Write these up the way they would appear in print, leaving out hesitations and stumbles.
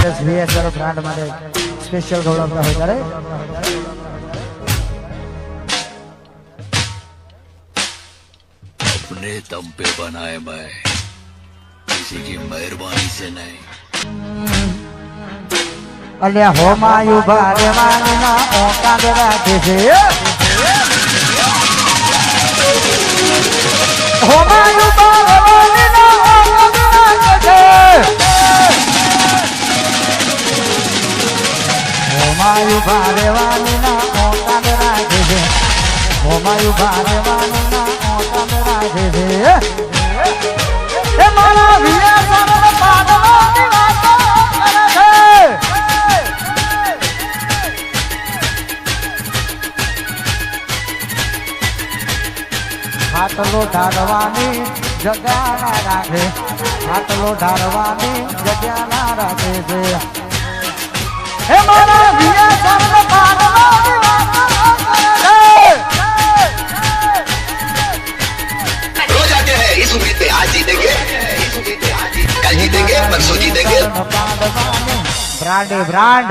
Riders વીએસઆર brand માટે special ગૌરવ હોય ત્યારે अपने दम पे बनाए मैं किसी की मेहरबानी से नहीं અલ્યા હોમાયુ ભારેવાની ના ઓકાદ રાખે છે હોમાયુ ભારેવાની ના ઓકાદ રાખે છે હોમાયુ ભારેવાની ના ઓકાદ રાખે છે હોમાયુ ભારેવાની ના ઓકાદ રાખે છે એ મારા વિયાસના પાદવાની વાતો કરે છે હાથલો ઢાળવાની જગ્યા ના રાખે હાથલો ઢાળવાની જગ્યા ના રાખે છે હે મારા વિયાસના પાદવાની વાતો કરે છે रोज आते हैं इस उम्मीद पे आज जीतेंगे कल जीतेंगे परसों जीतेंगे ब्रांड ब्रांड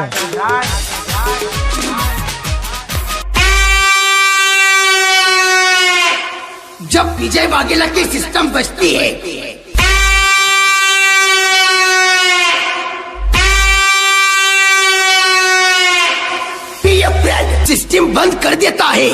जब विजय वाघेला की सिस्टम बजती है पीएफ ब्रांड सिस्टम बंद कर देता है।